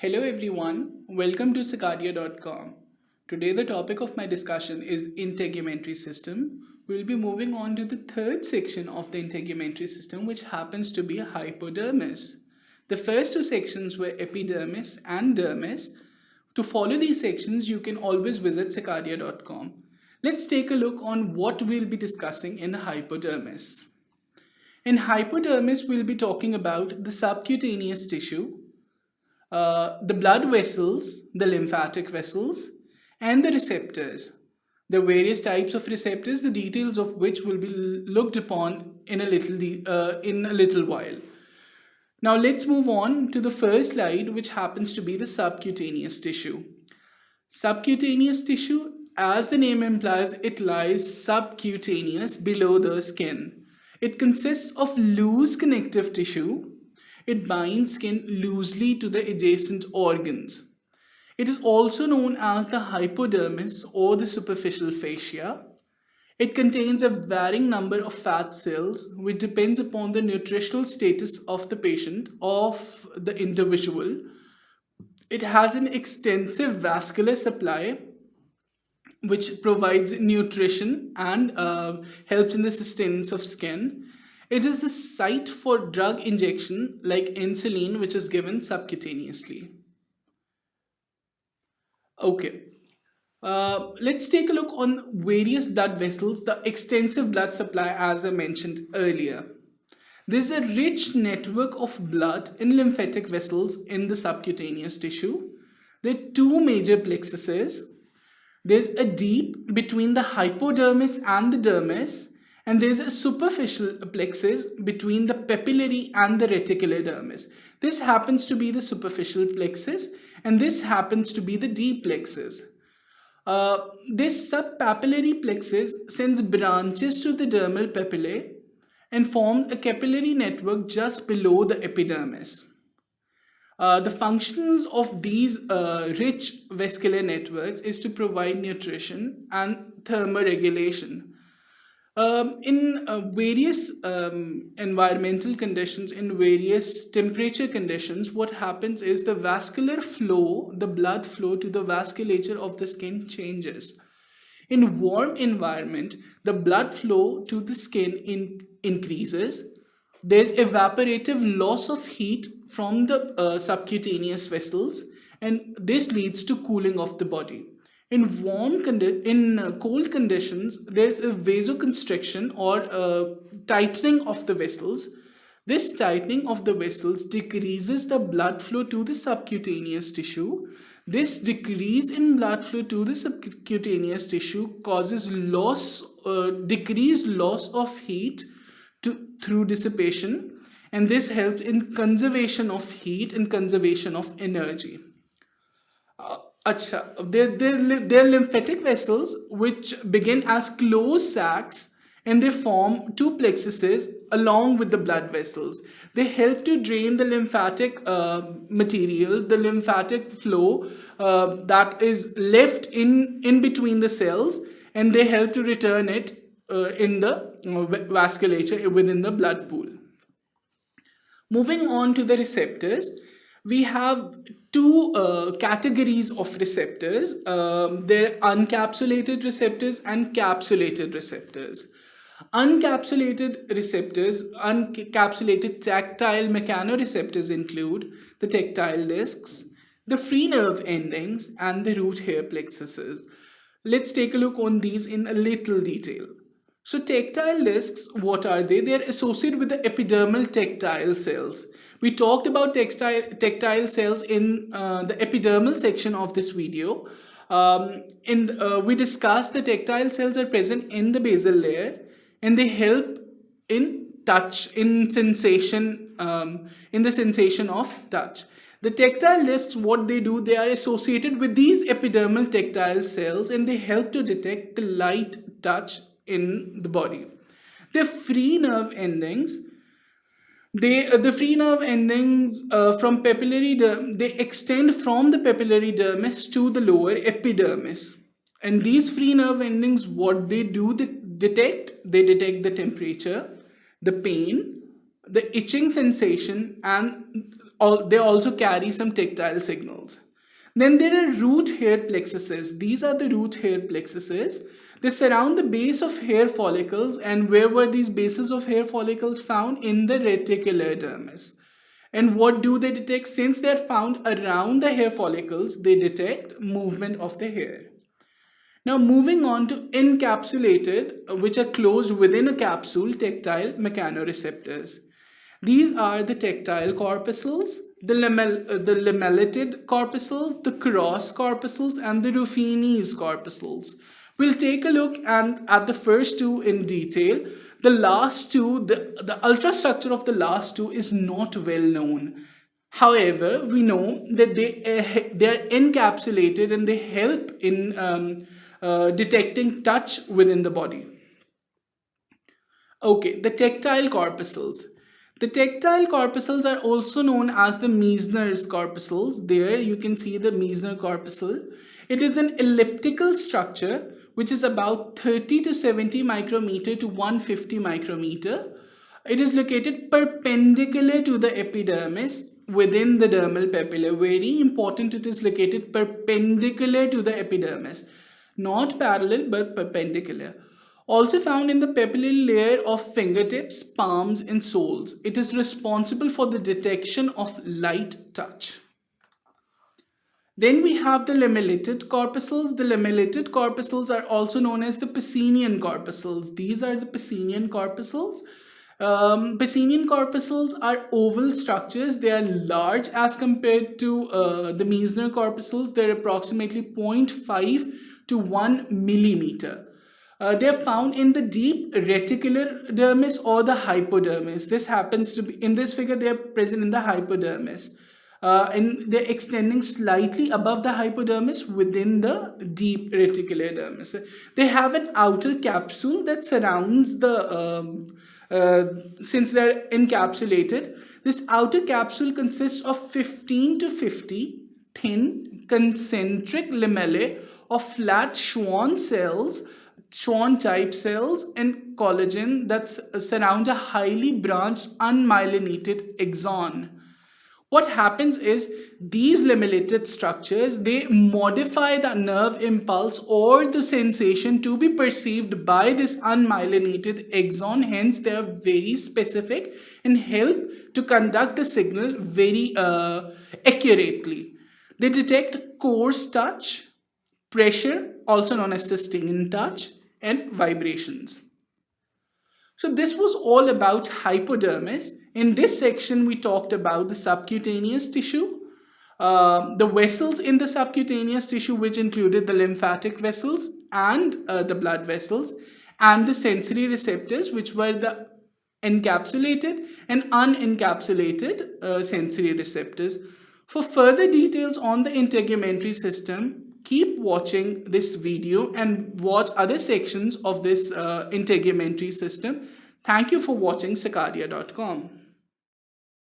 Hello everyone, welcome to sqadia.com. Today the topic of my discussion is integumentary system. We'll be moving on to the third section of the integumentary system, which happens to be hypodermis. The first two sections were epidermis and dermis. To follow these sections, you can always visit sqadia.com. Let's take a look on what we'll be discussing in hypodermis. In hypodermis, we'll be talking about the subcutaneous tissue, the blood vessels, the lymphatic vessels, and the receptors. The various types of receptors, the details of which will be looked upon in a little while. Now let's move on to the first slide, which happens to be the subcutaneous tissue. Subcutaneous tissue, as the name implies, it lies subcutaneous, below the skin. It consists of loose connective tissue. It binds skin loosely to the adjacent organs. It is also known as the hypodermis or the superficial fascia. It contains a varying number of fat cells, which depends upon the nutritional status of the patient, of the individual. It has an extensive vascular supply, which provides nutrition and helps in the sustenance of skin. It is the site for drug injection like insulin, which is given subcutaneously. Okay, let's take a look on various blood vessels, the extensive blood supply as I mentioned earlier. There's a rich network of blood in lymphatic vessels in the subcutaneous tissue. There are two major plexuses. There's a deep between the hypodermis and the dermis, and there's a superficial plexus between the papillary and the reticular dermis. This happens to be the superficial plexus, and this happens to be the deep plexus. This subpapillary plexus sends branches to the dermal papillae and forms a capillary network just below the epidermis. The functions of these rich vascular networks is to provide nutrition and thermoregulation. In various environmental conditions, in various temperature conditions, what happens is the vascular flow, the blood flow to the vasculature of the skin changes. In warm environment, the blood flow to the skin increases. There's evaporative loss of heat from the subcutaneous vessels, and this leads to cooling of the body. In cold conditions, there's a vasoconstriction or tightening of the vessels. This tightening of the vessels decreases the blood flow to the subcutaneous tissue. This decrease in blood flow to the subcutaneous tissue causes decreased loss of heat through dissipation, and this helps in conservation of heat and conservation of energy. They're lymphatic vessels which begin as closed sacs, and they form two plexuses along with the blood vessels. They help to drain the lymphatic material, the lymphatic flow that is left in between the cells, and they help to return it in the vasculature within the blood pool. Moving on to the receptors, we have two categories of receptors. They're uncapsulated receptors and capsulated receptors. Uncapsulated receptors, uncapsulated tactile mechanoreceptors include the tactile discs, the free nerve endings, and the root hair plexuses. Let's take a look on these in a little detail. So tactile discs, what are they? They're associated with the epidermal tactile cells. We talked about tactile cells in the epidermal section of this video. We discussed the tactile cells are present in the basal layer, and they help in touch, in sensation, in the sensation of touch. The tactile discs, what they do, they are associated with these epidermal tactile cells, and they help to detect the light touch in the body. The free nerve endings, the free nerve endings from papillary dermis, they extend from the papillary dermis to the lower epidermis. And these free nerve endings, what they do, they detect the temperature, the pain, the itching sensation, and they also carry some tactile signals. Then there are root hair plexuses. These are the root hair plexuses. They surround the base of hair follicles. And where were these bases of hair follicles found? In the reticular dermis. And what do they detect? Since they are found around the hair follicles, they detect movement of the hair. Now moving on to encapsulated, which are closed within a capsule, tactile mechanoreceptors. These are the tactile corpuscles, the lamellated corpuscles, the cross corpuscles, and the Ruffini's corpuscles. We'll take a look at the first two in detail. The last two, the ultrastructure of the last two is not well known. However, we know that they are encapsulated and they help in detecting touch within the body. Okay, the tactile corpuscles. The tactile corpuscles are also known as the Meissner's corpuscles. There you can see the Meissner corpuscle. It is an elliptical structure which is about 30 to 70 micrometer to 150 micrometer. It is located perpendicular to the epidermis within the dermal papilla. Very important, it is located perpendicular to the epidermis. Not parallel but perpendicular. Also found in the papillary layer of fingertips, palms, and soles. It is responsible for the detection of light touch. Then we have the lamellated corpuscles. The lamellated corpuscles are also known as the Pacinian corpuscles. These are the Pacinian corpuscles. Pacinian corpuscles are oval structures. They are large as compared to the Meissner corpuscles. They are approximately 0.5 to 1 millimeter. They are found in the deep reticular dermis or the hypodermis. This happens to be, in this figure, they are present in the hypodermis. And they're extending slightly above the hypodermis within the deep reticular dermis. They have an outer capsule that surrounds the, since they're encapsulated, this outer capsule consists of 15 to 50 thin concentric lamellae of flat Schwann cells, Schwann type cells, and collagen that surround a highly branched unmyelinated axon. What happens is these lamellated structures, they modify the nerve impulse or the sensation to be perceived by this unmyelinated axon. Hence, they are very specific and help to conduct the signal very accurately. They detect coarse touch, pressure, also known as sustained touch, and vibrations. So this was all about hypodermis. In this section, we talked about the subcutaneous tissue, the vessels in the subcutaneous tissue, which included the lymphatic vessels and the blood vessels, and the sensory receptors, which were the encapsulated and unencapsulated sensory receptors. For further details on the integumentary system, keep watching this video and watch other sections of this integumentary system. Thank you for watching sqadia.com.